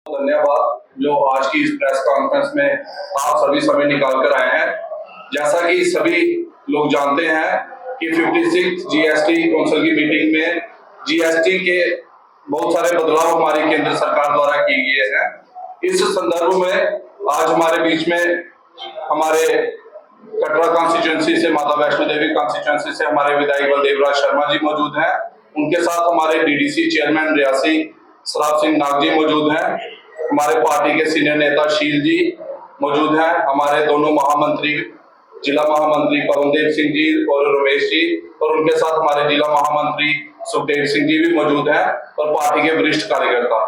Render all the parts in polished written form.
धन्यवाद जो आज की इस प्रेस कॉन्फ्रेंस में आप सभी समय निकाल कर आए हैं। जैसा कि सभी लोग जानते हैं कि 56 जीएसटी काउंसिल की मीटिंग में जीएसटी के बहुत सारे बदलाव हमारी केंद्र सरकार द्वारा किए गए हैं। इस संदर्भ में आज हमारे बीच में हमारे कटरा कॉन्स्टिट्यूंसी से, माता वैष्णो देवी कॉन्स्टिट्यूंसी से हमारे विधायक बलदेवराज शर्मा जी मौजूद हैं। उनके साथ हमारे डीडीसी चेयरमैन रियासी सराब सिंह नाग जी मौजूद हैं। हमारे पार्टी के सीनियर नेता शील जी मौजूद हैं। हमारे दोनों महामंत्री, जिला महामंत्री पवनदेव सिंह जी और रमेश जी, और उनके साथ हमारे जिला महामंत्री सुखदेव सिंह जी भी मौजूद हैं और पार्टी के वरिष्ठ कार्यकर्ता।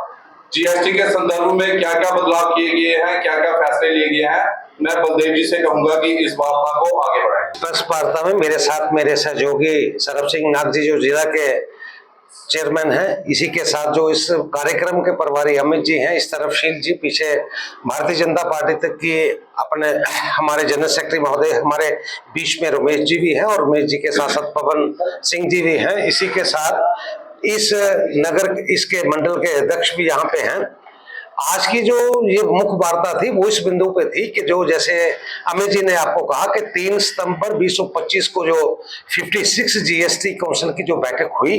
जीएसटी के संदर्भ में क्या क्या बदलाव किए गए हैं, क्या क्या फैसले लिए गए हैं, मैं बलदेव जी से कहूंगा कि इस वार्ता को आगे बढ़ाएं। प्रेस वार्ता में मेरे साथ मेरे सहयोगी सरब सिंह नाग जी जो जिला के चेयरमैन हैं, इसी के साथ जो इस कार्यक्रम के प्रभारी अमित जी हैं, इस तरफ शील जी, पीछे भारतीय जनता पार्टी तक की अपने हमारे जनरल सेक्रेटरी महोदय हमारे बीच में रमेश जी भी हैं, और रमेश जी के साथ साथ पवन सिंह जी भी हैं। इसी के साथ इस नगर इसके मंडल के अध्यक्ष भी यहाँ पे हैं। आज की जो ये मुख्य वार्ता थी वो इस बिंदु पे थी कि जो जैसे अमित जी ने आपको कहा कि 3 सितंबर 2025 को जो 56 जीएसटी काउंसिल की जो बैठक हुई,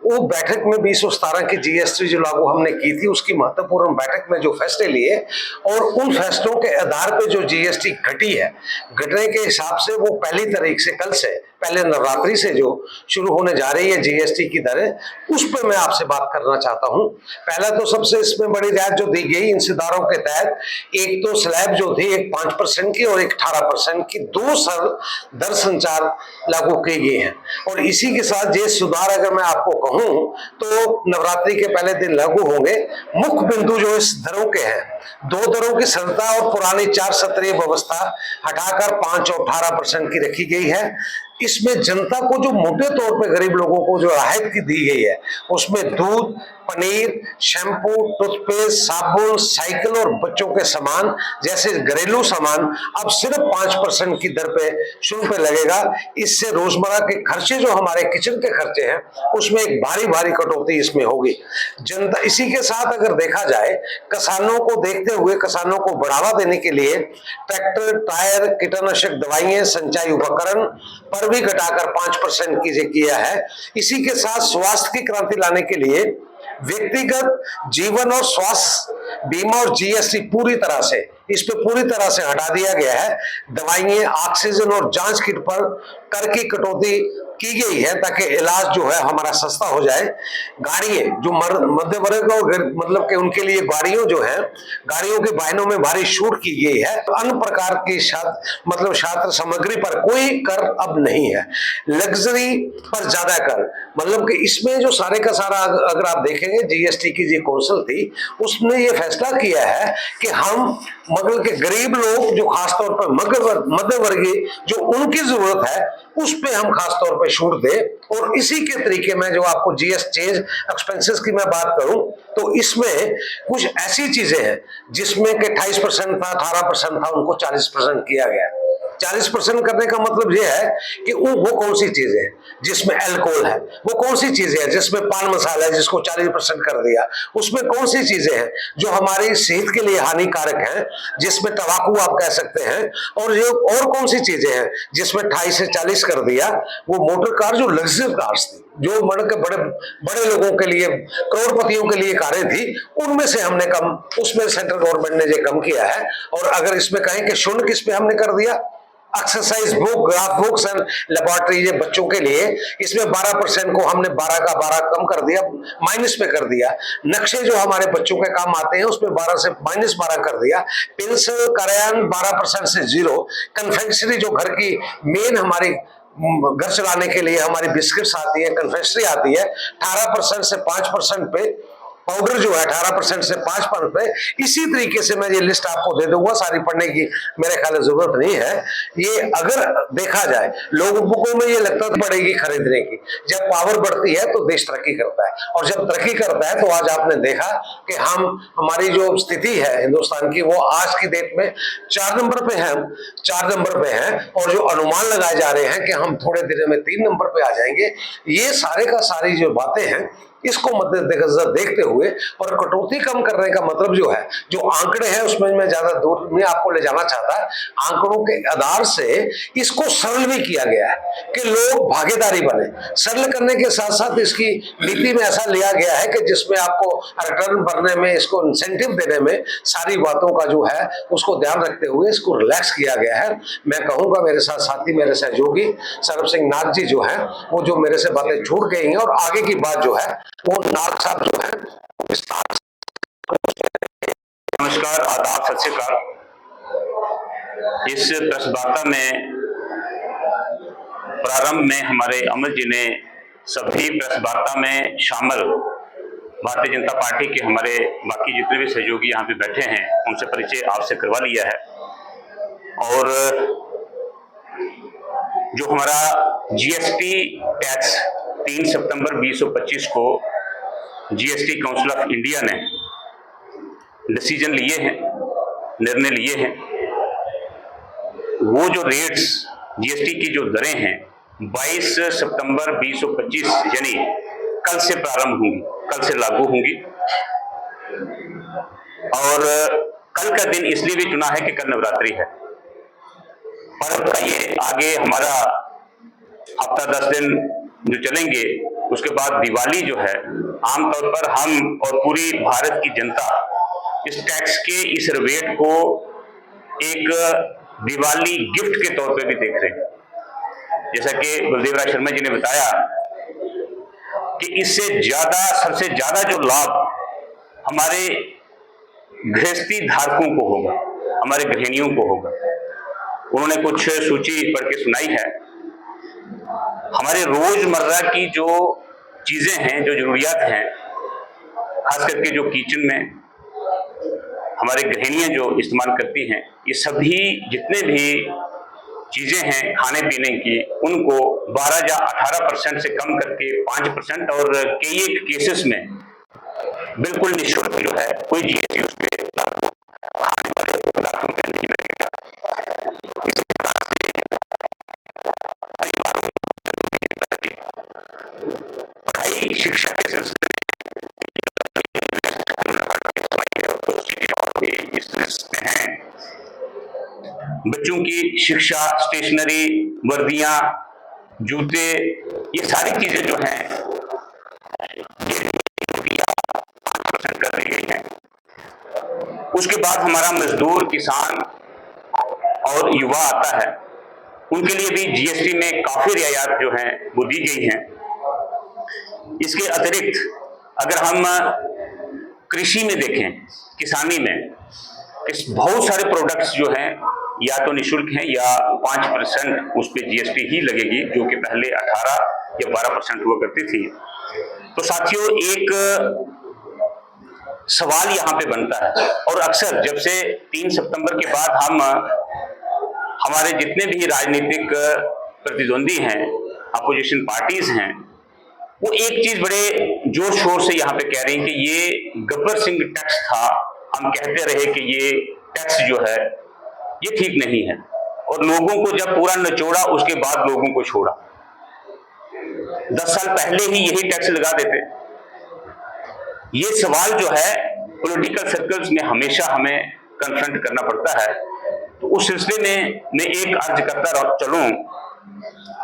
वो बैठक में 2017 की जीएसटी जो लागू हमने की थी, उसकी महत्वपूर्ण बैठक में जो फैसले लिए और उन फैसलों के आधार पे जो जीएसटी घटी है, घटने के हिसाब से वो पहली तारीख से, कल से पहले नवरात्रि से जो शुरू होने जा रही है जीएसटी की दरें, उस पर मैं आपसे बात करना चाहता हूं। पहला तो सबसे इसमें बड़ी रियायत जो दी गई इन सुधारों के तहत, एक तो स्लैब जो थी एक 5% की और एक 18% की, 2 साल दर संचार लागू की गई है। और इसी के साथ ये सुधार अगर मैं आपको कहूं तो नवरात्रि के पहले दिन लागू होंगे। मुख्य बिंदु जो इस दरों के हैं, 2 दरों की सरलता और पुरानी 4 सत्रीय व्यवस्था हटाकर 5 और 18% की रखी गई है। इसमें जनता को जो मोटे तौर पे गरीब लोगों को जो राहत की दी गई है, उसमें दूध, पनीर, शैम्पू, टूथपेस्ट, साबुन, साइकिल और बच्चों के सामान जैसे घरेलू सामान अब सिर्फ 5% की दर पे शुल्क पे लगेगा। इससे रोजमर्रा के खर्चे जो हमारे किचन के खर्चे हैं, उसमें एक भारी भारी कटौती इसमें होगी। जनता इसी के साथ अगर देखा जाए, किसानों को देखते हुए किसानों को बढ़ावा देने के लिए ट्रैक्टर, टायर, कीटनाशक दवाइयां, सिंचाई उपकरण पर भी घटाकर 5% की किया है। इसी के साथ स्वास्थ्य की क्रांति लाने के लिए व्यक्तिगत जीवन और स्वास्थ्य बीमा और जीएसटी पूरी तरह से इस पे पूरी तरह से हटा दिया गया है। दवाइयां, ऑक्सीजन और जांच किट पर कर की कटौती की गई है ताकि इलाज जो है हमारा सस्ता हो जाए। गाड़ियां जो मध्य वर्ग को मतलब कि उनके लिए गाड़ियों जो है, गाड़ियों के वाहनों में भारी छूट की गई है। अन्य प्रकार की छात्र सामग्री पर कोई कर अब नहीं है। लग्जरी पर ज्यादा कर, मतलब कि इसमें जो सारे का सारा अगर आप देखेंगे जीएसटी की जो कौंसिल थी, उसने ये फैसला किया है कि हम मतलब के गरीब लोग जो खासतौर पर मध्य वर्गीय जो उनकी जरूरत है, उस पे हम खासतौर पे छूट दे। और इसी के तरीके में जो आपको जीएस चेंज एक्सपेंसेस की मैं बात करूं तो इसमें कुछ ऐसी चीजें हैं जिसमें कि 28% था, 18% था, उनको 40% किया गया। 40% करने का मतलब यह है कि वो कौन सी चीजें हैं जिसमें अल्कोहल है, वो कौन सी चीजें हैं जिसमें पान मसाला है जिसको 40% कर दिया, उसमें कौन सी चीजें हैं जो हमारी सेहत के लिए हानिकारक हैं जिसमें तंबाकू आप कह सकते हैं, और ये और कौन सी चीजें हैं जिसमें 28 से 40 कर दिया। वो मोटर कार जो लग्जरी कार्स थी, जो बड़े बड़े बड़े लोगों के लिए, करोड़पतियों के लिए कारें थी, उनमें से हमने कम, उसमें सेंट्रल गवर्नमेंट ने ये कम किया है। और अगर इसमें कहें कि शुल्क किस पे हमने कर दिया, exercise book, graph books and laboratory ये बच्चों के लिए, इसमें 12% को हमने 12 का 12 कम कर दिया, माइनस पे कर दिया। नक्शे जो हमारे बच्चों के काम आते हैं उसमें 12 से -12 कर दिया। पेंसिल, करायन 12% से 0। कन्फेक्शनरी जो घर की मेन हमारी घर चलाने के लिए हमारी बिस्किट्स आती है, कन्फेक्शनरी आती है, 18% से 5% पे। पाउडर जो है 18% से 5% पे। इसी तरीके से मैं ये लिस्ट आपको दे दूंगा, सारी पढ़ने की मेरे ख्याल में जरूरत नहीं है। ये अगर देखा जाए, लोगों में ये लगता पड़ेगी खरीदने की, जब पावर बढ़ती है तो देश तरक्की करता है, और जब तरक्की करता है तो आज आपने देखा कि हमारी जो स्थिति है हिंदुस्तान की, वो आज की डेट में 4 नंबर पे है, 4 नंबर पे है, और जो अनुमान लगाए जा रहे हैं कि हम थोड़े दिनों में 3 नंबर पे आ जाएंगे। ये सारे का सारी जो बातें हैं इसको मद्देनजर देखते हुए और कटौती कम करने का मतलब जो है, जो आंकड़े हैं उसमें मैं ज्यादा दूर में आपको ले जाना चाहता। आंकड़ों के आधार से इसको सरल भी किया गया है कि लोग भागीदारी बने। सरल करने के साथ साथ इसकी नीति में ऐसा लिया गया है कि जिसमें आपको रिटर्न भरने में, इसको इंसेंटिव देने में सारी बातों का जो है उसको ध्यान रखते हुए इसको रिलैक्स किया गया है। मैं कहूंगा मेरे साथ साथी, मेरे सहयोगी सरब सिंह नाग जी जो है वो जो मेरे से बातें छूट गई हैं और आगे की बात जो है वो नाग साहब जो है विस्तार। नमस्कार, आदाब, सत श्री अकाल। इस प्रेस वार्ता में प्रारंभ में हमारे अमर जी ने सभी प्रेस वार्ता में शामिल भारतीय जनता पार्टी के हमारे बाकी जितने भी सहयोगी यहाँ पे बैठे हैं उनसे परिचय आपसे करवा लिया है। और जो हमारा जीएसटी टैक्स 3 सितंबर 2025 को जीएसटी काउंसिल ऑफ इंडिया ने डिसीजन लिए हैं, निर्णय लिए हैं, वो जो रेट्स जीएसटी की जो दरें हैं 22 सितंबर 2025 यानी कल से प्रारंभ होंगी, कल से लागू होंगी। और कल का दिन इसलिए भी चुना है कि कल नवरात्रि है, पर्व का ये आगे हमारा हफ्ता 10 दिन जो चलेंगे, उसके बाद दिवाली जो है आमतौर पर हम और पूरी भारत की जनता इस टैक्स के इस रेट को एक दिवाली गिफ्ट के तौर पे भी देख रहे हैं। जैसा कि बलदेव राज शर्मा जी ने बताया कि इससे ज्यादा, सबसे ज्यादा जो लाभ हमारे गृहस्थी धारकों को होगा, हमारे गृहिणियों को होगा। उन्होंने कुछ सूची पढ़ के सुनाई है। हमारे रोजमर्रा की जो चीजें हैं, जो जरूरियात हैं, खास करके जो किचन में हमारे गृहिणियां जो इस्तेमाल करती हैं, ये सभी जितने भी चीजें हैं खाने पीने की, उनको 12 या 18% से कम करके 5% और कई एक केसेस में बिल्कुल निःशुल्क जो है कोई जीएसटी उस पर खाने वाले पदार्थों पर नहीं लगेगा। पढ़ाई शिक्षा के सिलसिले हैं, बच्चों की शिक्षा, स्टेशनरी, वर्दियां, जूते, ये सारी चीजें जो हैं कर दी गई हैं। उसके बाद हमारा मजदूर, किसान और युवा आता है, उनके लिए भी जीएसटी में काफी रियायत जो हैं वो दी गई हैं। इसके अतिरिक्त अगर हम कृषि में देखें, किसानी में बहुत सारे प्रोडक्ट्स जो हैं या तो निःशुल्क हैं या 5% उस पर जीएसटी ही लगेगी, जो कि पहले 18 या 12% हुआ करती थी। तो साथियों, एक सवाल यहाँ पे बनता है, और अक्सर जब से 3 सितंबर के बाद हम हमारे जितने भी राजनीतिक प्रतिद्वंदी हैं, अपोजिशन पार्टीज हैं, वो एक चीज बड़े जोर शोर से यहाँ पे कह रहे हैं कि ये गब्बर सिंह टैक्स था। हम कहते रहे कि ये टैक्स जो है ये ठीक नहीं है, और लोगों को जब पूरा निचोड़ा उसके बाद लोगों को छोड़ा। 10 साल पहले ही यही टैक्स लगा देते। ये सवाल जो है पॉलिटिकल सर्कल्स में हमेशा हमें कन्फ्रंट करना पड़ता है। तो उस सिलसिले में मैं एक अर्ज करता चलूं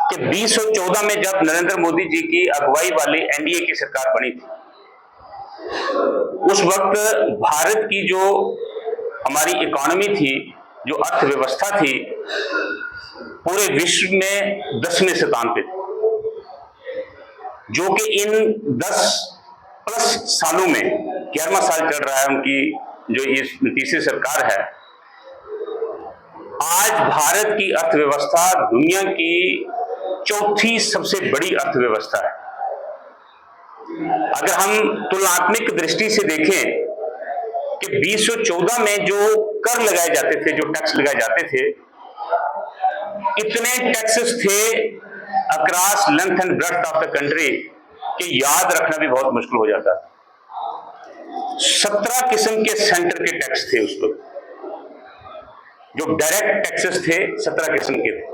कि 2014 में जब नरेंद्र मोदी जी की अगुवाई वाली एनडीए की सरकार बनी थी, उस वक्त भारत की जो हमारी इकोनॉमी थी, जो अर्थव्यवस्था थी, पूरे विश्व में 10वें स्थान पे थी, जो कि इन 10+ सालों में 11वां साल चल रहा है उनकी जो ये तीसरी सरकार है। आज भारत की अर्थव्यवस्था दुनिया की चौथी सबसे बड़ी अर्थव्यवस्था है। अगर हम तुलनात्मक दृष्टि से देखें कि 2014 में जो कर लगाए जाते थे, जो टैक्स लगाए जाते थे, इतने टैक्सेस थे across length and breadth of the country कि याद रखना भी बहुत मुश्किल हो जाता था। 17 किस्म के सेंटर के टैक्स थे उस वक्त, जो डायरेक्ट टैक्सेस थे 17 किस्म के थे,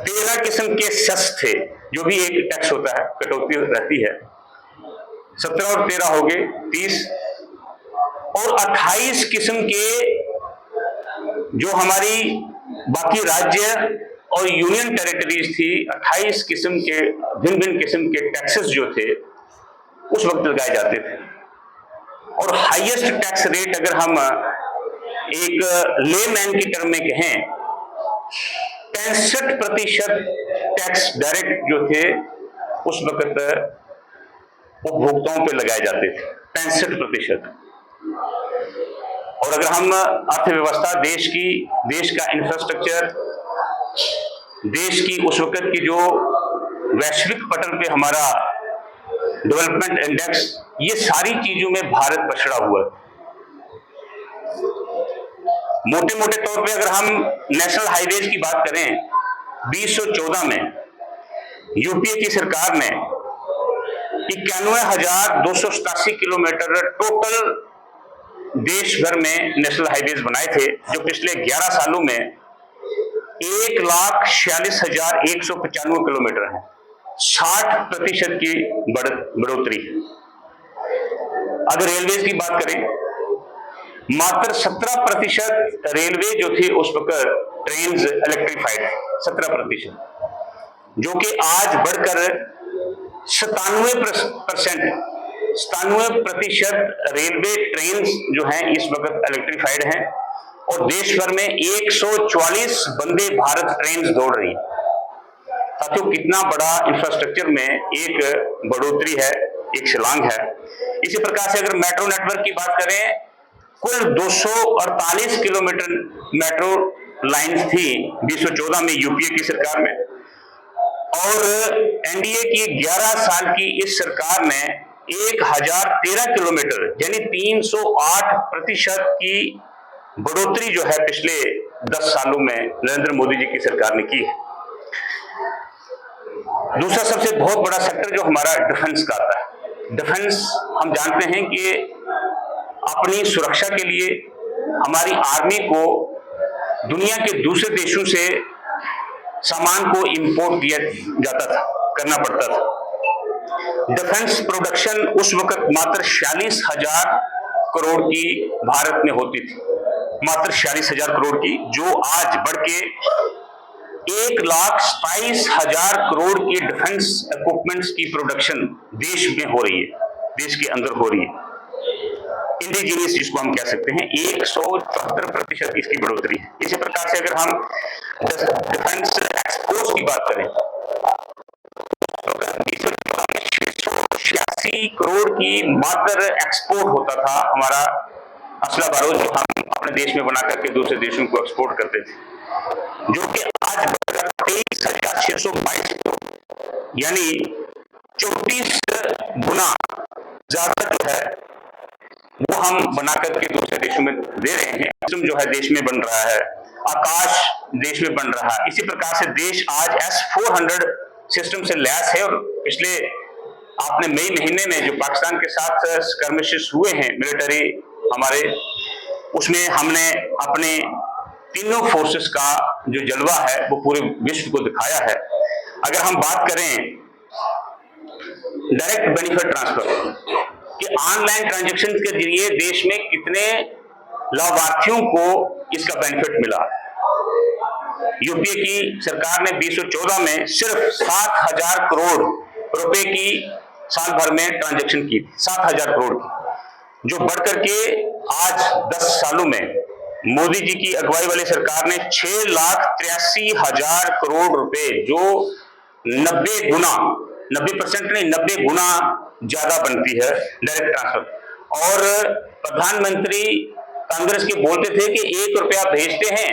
13 किस्म के सेस थे, जो भी एक टैक्स होता है कटौती रहती है। 17 और 13 हो गए 30, और 28 किस्म के जो हमारी बाकी राज्य और यूनियन टेरिटरीज थी, 28 किस्म के भिन्न भिन्न किस्म के टैक्सेस जो थे उस वक्त लगाए जाते थे। और हाईएस्ट टैक्स रेट अगर हम एक लेमैन की टर्म में कहें, 65% टैक्स डायरेक्ट जो थे उस वक्त उपभोक्ताओं पे लगाए जाते थे, 65%। और अगर हम अर्थव्यवस्था देश का इंफ्रास्ट्रक्चर, देश की उस वक्त की जो वैश्विक पटल पे हमारा डेवलपमेंट इंडेक्स, ये सारी चीजों में भारत पछड़ा हुआ है। मोटे मोटे तौर पे अगर हम नेशनल हाईवेज की बात करें, 2014 में यूपीए की सरकार ने 91,287 किलोमीटर टोटल देश भर में नेशनल हाईवेज बनाए थे, जो पिछले 11 सालों में 1,46,195 किलोमीटर है, 60% की बढ़ोतरी। अगर रेलवे की बात करें, मात्र 17% रेलवे जो थी उस वक्त ट्रेन इलेक्ट्रीफाइड, 17%, जो कि आज बढ़कर 97% रेलवे ट्रेन जो हैं इस वक्त इलेक्ट्रीफाइड हैं। और देश भर में 144 वंदे भारत ट्रेन दौड़ रही है। साथियों, कितना बड़ा इंफ्रास्ट्रक्चर में एक बढ़ोतरी है, एक छलांग है। इसी प्रकार से अगर मेट्रो नेटवर्क की बात करें, कुल 248 किलोमीटर मेट्रो लाइन थी 2014 में यूपीए की सरकार में, और एनडीए की 11 साल की इस सरकार ने 1013 किलोमीटर यानी 308% की बढ़ोतरी जो है पिछले 10 सालों में नरेंद्र मोदी जी की सरकार ने की है। दूसरा सबसे बहुत बड़ा सेक्टर जो हमारा डिफेंस का आता है। डिफेंस हम जानते हैं कि अपनी सुरक्षा के लिए हमारी आर्मी को दुनिया के दूसरे देशों से सामान को इंपोर्ट किया जाता था, करना पड़ता था। डिफेंस प्रोडक्शन उस वक्त मात्र 46,000 करोड़ की भारत में होती थी, मात्र 46,000 करोड़ की, जो आज बढ़ के 1,27,000 करोड़ की डिफेंस इक्विपमेंट्स की प्रोडक्शन देश में हो रही है, देश के अंदर हो रही है। इंडिजीनियस जिसको हम कह सकते हैं, 174% इसकी बढ़ोतरी है। इसी प्रकार से अगर हम डिफेंस एक्सपोर्ट्स की बात करें, तो 686 करोड़ की मात्र एक्सपोर्ट होता था हमारा असला बारूद, जो हम अपने देश में बना करके दूसरे देशों को एक्सपोर्ट करते थे, जो कि आज 23,622 करोड़ यानी 34 गुना ज्यादा जो है वो हम बना करके दूसरे देशों में दे रहे हैं। जो है देश में बन रहा है, आकाश देश में बन रहा है। इसी प्रकार से देश आज S-400 सिस्टम से लैस है। और पिछले आपने मई महीने में जो पाकिस्तान के साथ स्कर्मिशेस हुए हैं मिलिट्री हमारे, उसमें हमने अपने तीनों फोर्सेस का जो जलवा है वो पूरे विश्व को दिखाया है। अगर हम बात करें डायरेक्ट बेनिफिट ट्रांसफर कि ऑनलाइन ट्रांजैक्शन के जरिए देश में कितने लाभार्थियों को इसका बेनिफिट मिला, यूपीए की सरकार ने 2014 में सिर्फ 7,000 करोड़ रुपए की साल भर में ट्रांजैक्शन की, 7,000 करोड़ की, जो बढ़कर के आज 10 सालों में मोदी जी की अगुवाई वाली सरकार ने 6,83,000 करोड़ रुपए, जो 90 गुना, 90% नहीं 90 गुना ज्यादा बनती है डायरेक्ट ट्रांसफर। और प्रधानमंत्री कांग्रेस के बोलते थे कि 1 रुपया भेजते हैं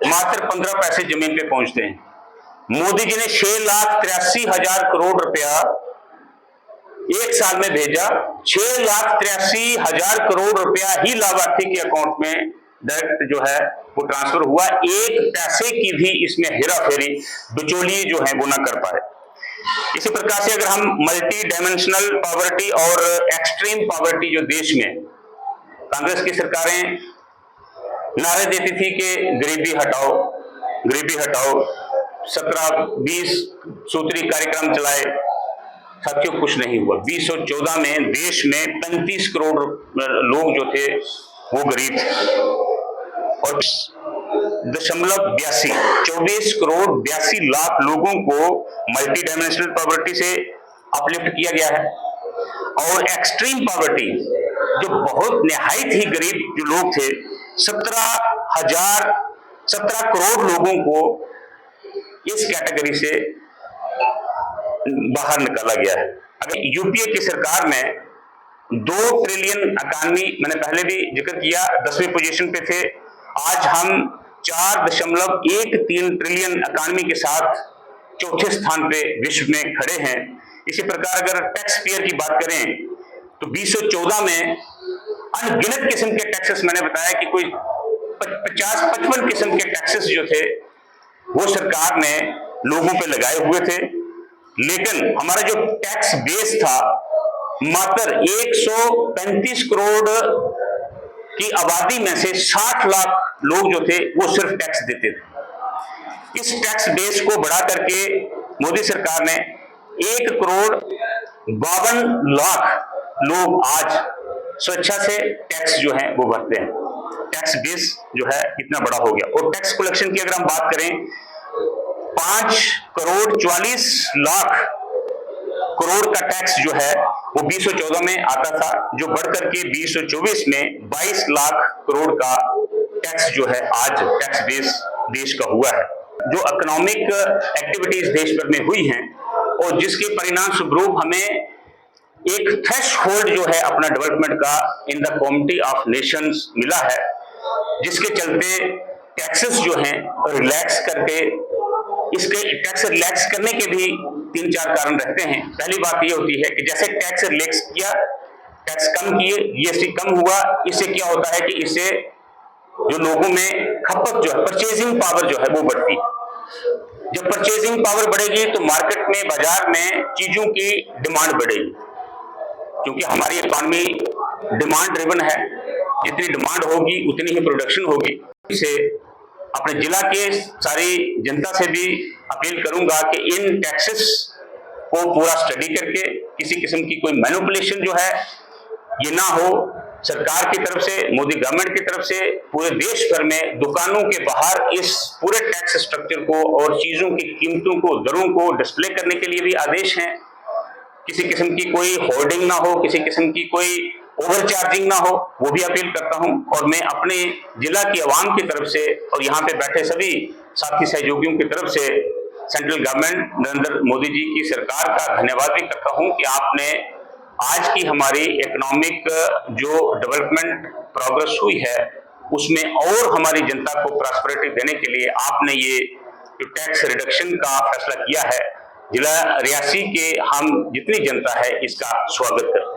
मात्र 15 पैसे जमीन पे पहुंचते हैं। मोदी जी ने 6,83,000 करोड़ रुपया एक साल में भेजा, 6,83,000 करोड़ रुपया ही लाभार्थी के अकाउंट में डायरेक्ट जो है वो ट्रांसफर हुआ। 1 पैसे की भी इसमें हेरा फेरी बिचौलिए जो है वो ना कर पाए। इसी प्रकार से अगर हम मल्टी डायमेंशनल पॉवर्टी और एक्सट्रीम पॉवर्टी, जो देश में कांग्रेस की सरकारें नारे देती थी कि गरीबी हटाओ, गरीबी हटाओ, 17-20 सूत्री कार्यक्रम चलाए, साथियों कुछ नहीं हुआ। 2014 में देश में 35 करोड़ लोग जो थे वो गरीब थे और 24 करोड़ 82 लाख लोगों को मल्टी डायमेंशनल पॉवर्टी से अपलिफ्ट किया गया है। और एक्सट्रीम पॉवर्टी, जो बहुत निहायत ही गरीब जो लोग थे, 17 करोड़ लोगों को इस कैटेगरी से बाहर निकाला गया है। अगर यूपीए की सरकार में 2 ट्रिलियन इकॉनमी, मैंने पहले भी जिक्र किया, 10वीं पोजीशन पे थे, आज हम 4.13 ट्रिलियन इकॉनमी के साथ चौथे स्थान पे विश्व में खड़े हैं। इसी प्रकार अगर टैक्स पेयर की बात करें तो 2014 में अनगिनत किस्म के टैक्सेस, मैंने बताया कि कोई 50-55 किस्म के टैक्सेस जो थे वो सरकार ने लोगों पे लगाए हुए थे, लेकिन हमारा जो टैक्स बेस था, मात्र 135 करोड़ की आबादी में से 60 लाख लोग जो थे वो सिर्फ टैक्स देते थे। इस टैक्स बेस को बढ़ा करके मोदी सरकार ने 1 करोड़ 52 लाख लोग आज स्वेच्छा से टैक्स जो है वो भरते हैं। टैक्स बेस जो है इतना बड़ा हो गया। और टैक्स कलेक्शन की अगर हम बात करें, 5 करोड़ 44 लाख करोड़ का टैक्स जो है वो 2014 में आता था, जो बढ़कर के 2024 में 22 लाख करोड़ का टैक्स जो है आज टैक्स बेस देश का हुआ है। जो इकोनॉमिक एक्टिविटीज देश भर में हुई हैं और जिसके परिणाम स्वरूप हमें एक थ्रेशहोल्ड जो है अपना डेवलपमेंट का in the community of Nations मिला है, जिसके चलते टैक्सेस जो हैं रिलैक्स करके, इसके टैक्स रिलैक्स करने के भी 3-4 कारण रहते हैं। पहली बात ये होती है कि जैसे टैक्स रिलैक्स किया, टैक्स कम किए, जीएसटी कम हुआ, इससे क्या होता है कि इससे जो लोगों में खपत जो है, परचेजिंग पावर जो है वो बढ़ती है। जब परचेजिंग पावर बढ़ेगी तो मार्केट में, बाजार में चीजों की डिमांड बढ़ेगी, क्योंकि हमारी इकॉनमी डिमांड ड्रिवन है। जितनी डिमांड होगी उतनी ही प्रोडक्शन होगी। इसे अपने जिला के सारी जनता से भी अपील करूंगा कि इन टैक्सेस को पूरा स्टडी करके किसी किस्म की कोई मैनिपुलेशन जो है ये ना हो। सरकार की तरफ से, मोदी गवर्नमेंट की तरफ से पूरे देश भर में दुकानों के बाहर इस पूरे टैक्स स्ट्रक्चर को और चीजों की कीमतों को, दरों को डिस्प्ले करने के लिए भी आदेश हैं। किसी किस्म की कोई होर्डिंग ना हो, किसी किस्म की कोई ओवर चार्जिंग ना हो, वो भी अपील करता हूं। और मैं अपने जिला की आवाम की तरफ से और यहाँ पे बैठे सभी साथी सहयोगियों की तरफ से सेंट्रल गवर्नमेंट नरेंद्र मोदी जी की सरकार का धन्यवाद भी करता हूं कि आपने आज की हमारी इकोनॉमिक जो डेवलपमेंट प्रोग्रेस हुई है उसमें और हमारी जनता को प्रॉस्पेरिटी देने के लिए आपने ये टैक्स रिडक्शन का फैसला किया है। जिला रियासी के हम जितनी जनता है इसका स्वागत करते हैं।